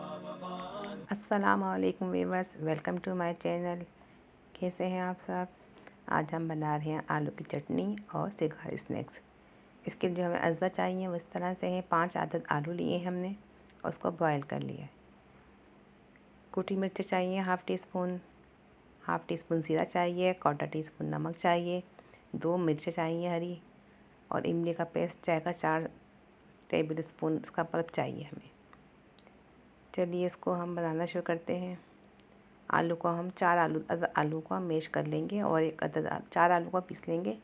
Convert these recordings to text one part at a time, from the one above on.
रमज़ान। अस्सलाम वालेकुम viewers, welcome to my channel. कैसे हैं आप सब? आज हम बना रहे हैं आलू की चटनी और सिगार स्नैक्स। इसके लिए जो हमें अज्जा चाहिए वो इस तरह से है। 5 आदद आलू लिए हमने और उसको बॉयल कर लिया है। कुटी मिर्च चाहिए हाफ़ टी स्पून ज़ीरा चाहिए, 1/4 टीस्पून नमक चाहिए, 2 मिर्च चाहिए हरी, और इमली का पेस्ट चाय का 4 टेबल स्पून इसका पल्प चाहिए हमें। चलिए इसको हम बनाना शुरू करते हैं। आलू को हम 4 आलू को हम मैश कर लेंगे और 4 आलू को पीस लेंगे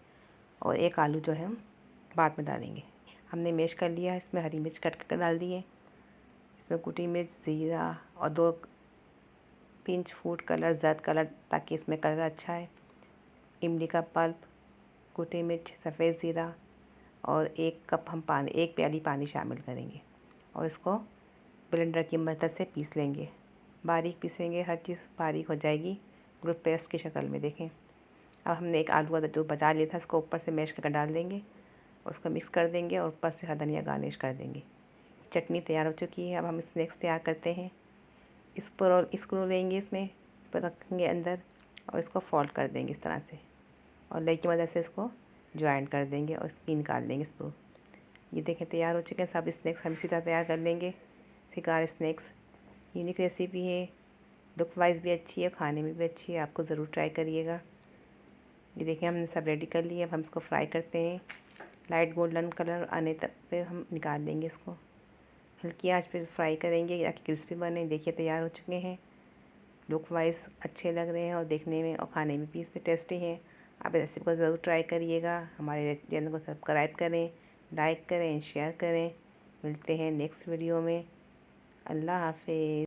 और 1 आलू जो है हम बाद में डालेंगे। हमने मैश कर लिया। इसमें हरी मिर्च कट कर डाल दिए, इसमें कुटी मिर्च, ज़ीरा और 2 पिंच फूड कलर, ज़र्द कलर, ताकि इसमें कलर अच्छा है, इमली का पल्प, कुटी मिर्च, सफ़ेद ज़ीरा और 1 कप हम पानी, 1 प्याली पानी शामिल करेंगे और इसको ब्लेंडर की मदद से पीस लेंगे। बारीक पीसेंगे, हर चीज़ बारीक हो जाएगी, बिल्कुल पेस्ट की शक्ल में। देखें, अब हमने 1 आलू का जो बचा लिया था इसको ऊपर से मैश करके डाल देंगे, उसको मिक्स कर देंगे और ऊपर से हरा धनिया गार्निश कर देंगे। चटनी तैयार हो चुकी है। अब हम स्नैक्स तैयार करते हैं। इसको लेंगे, इस पर रखेंगे अंदर और इसको फोल्ड कर देंगे इस तरह से, और लेग की मदद से इसको ज्वाइन कर देंगे और इसकी निकाल देंगे इसको। ये देखें तैयार हो चुके हैं सब स्नैक्स। हम इसी तरह तैयार कर लेंगे सिगार स्नैक्स। यूनिक रेसिपी है, लुक वाइज भी अच्छी है, खाने में भी अच्छी है, आपको ज़रूर ट्राई करिएगा। ये देखिए हमने सब रेडी कर लिया। अब हम इसको फ्राई करते हैं। लाइट गोल्डन कलर आने तक पे हम निकाल लेंगे इसको। हल्की आंच पे फ्राई करेंगे ताकि क्रिस्पी बने। देखिए तैयार हो चुके हैं, लुक वाइज अच्छे लग रहे हैं और देखने में और खाने में भी इससे टेस्टी हैं। आप रेसिपी को ज़रूर ट्राई करिएगा। हमारे चैनल को सब्सक्राइब करें, लाइक करें, शेयर करें। मिलते हैं नेक्स्ट वीडियो में। अल्लाह हाफिज़।